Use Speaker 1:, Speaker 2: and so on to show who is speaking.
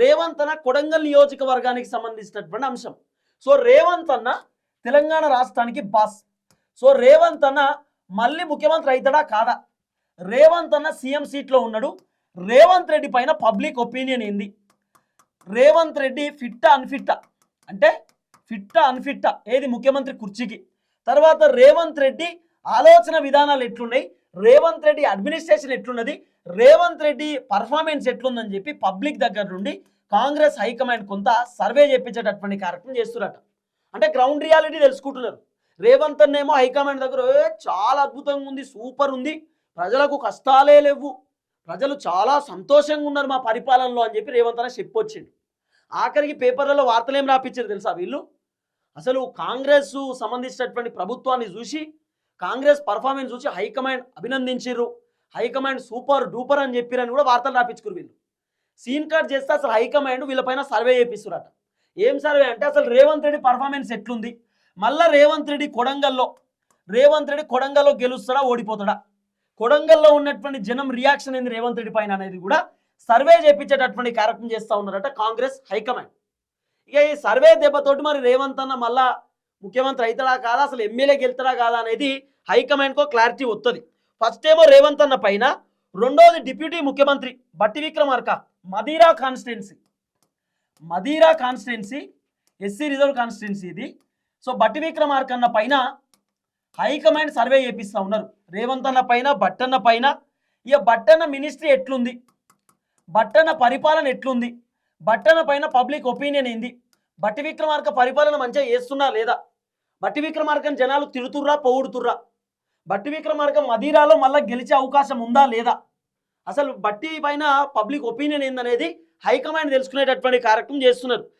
Speaker 1: రేవంత్ అన్న కొడంగల్ నియోజకవర్గానికి సంబంధించినటువంటి అంశం. సో రేవంత్ అన్న తెలంగాణ రాష్ట్రానికి బాస్. సో రేవంత్ అన్న మళ్ళీ ముఖ్యమంత్రి అవుతాడా కాదా? రేవంత్ అన్న సీఎం సీట్లో ఉన్నాడు. రేవంత్ రెడ్డి పైన పబ్లిక్ ఒపీనియన్ ఏంది? రేవంత్ రెడ్డి ఫిట్టా అన్ఫిట్టా? అంటే ఫిట్టా అన్ఫిట్టా ఏది ముఖ్యమంత్రి కుర్చీకి? తర్వాత రేవంత్ రెడ్డి ఆలోచన విధానాలు ఎట్లున్నాయి, రేవంత్ రెడ్డి అడ్మినిస్ట్రేషన్ ఎట్లున్నది, రేవంత్ రెడ్డి పర్ఫార్మెన్స్ ఎట్లుందని చెప్పి పబ్లిక్ దగ్గర నుండి కాంగ్రెస్ హైకమాండ్ కొంత సర్వే చేయించేటటువంటి కార్యక్రమం చేస్తున్నట. అంటే గ్రౌండ్ రియాలిటీ తెలుసుకుంటున్నారు. రేవంత్ అన్నేమో హైకమాండ్ దగ్గర చాలా అద్భుతంగా ఉంది, సూపర్ ఉంది, ప్రజలకు కష్టాలే లేవు, ప్రజలు చాలా సంతోషంగా ఉన్నారు మా పరిపాలనలో అని చెప్పి రేవంత్ అన్న చెప్పొచ్చిండు. ఆఖరికి పేపర్లలో వార్తలు ఏం రాపించారు తెలుసా? వీళ్ళు అసలు కాంగ్రెస్ సంబంధించినటువంటి ప్రభుత్వాన్ని చూసి, కాంగ్రెస్ పర్ఫార్మెన్స్ చూసి హైకమాండ్ అభినందించారు, హైకమాండ్ సూపర్ డూపర్ అని చెప్పారని కూడా వార్తలు రాపించుకురు. వీళ్ళు సీన్ కట్ చేస్తే అసలు హైకమాండ్ వీళ్ళపైన సర్వే చేపిస్తురట. ఏం సర్వే అంటే అసలు రేవంత్ రెడ్డి పర్ఫార్మెన్స్ ఎట్లుంది, మళ్ళా రేవంత్ రెడ్డి కొడంగల్లో గెలుస్తాడా ఓడిపోతాడా, కొడంగల్లో ఉన్నటువంటి జనం రియాక్షన్ ఏంది రేవంత్ రెడ్డి పైన అనేది కూడా సర్వే చేపించేటటువంటి కార్యక్రమం చేస్తూ ఉన్నారట కాంగ్రెస్ హైకమాండ్. ఇక ఈ సర్వే దెబ్బతోటి మరి రేవంత్ అన్న మళ్ళా ముఖ్యమంత్రి అవుతాడా కాదా, అసలు ఎమ్మెల్యే గెలుతాడా కాదా అనేది హైకమాండ్కో క్లారిటీ వస్తుంది. ఫస్ట్ ఏమో రేవంత్ అన్న పైన, రెండోది డిప్యూటీ ముఖ్యమంత్రి బట్టి Vikramarka Madira constituency SC reserve constituency ఇది. సో బట్టి విక్రమార్క అన్న పైన హైకమాండ్ సర్వే చేపిస్తూ ఉన్నారు. రేవంత్ అన్న పైన, బట్టన్న పైన. ఇక బట్టన్న మినిస్ట్రీ ఎట్లుంది, బట్టన్న పరిపాలన ఎట్లుంది, బట్టన్న పైన పబ్లిక్ ఒపీనియన్ ఏంది, బట్టి విక్రమార్క పరిపాలన మంచిగా చేస్తున్నా లేదా, బట్టి విక్రమార్కని జనాలు తిడుతుర్రా పొగుడుతుర్రా, బట్టి విక్రమార్క మదీరాలో మళ్ళీ గెలిచే అవకాశం ఉందా లేదా, అసలు బట్టి పైన పబ్లిక్ ఒపీనియన్ ఏందనేది హైకమాండ్ తెలుసుకునేటటువంటి కార్యక్రమం చేస్తున్నారు.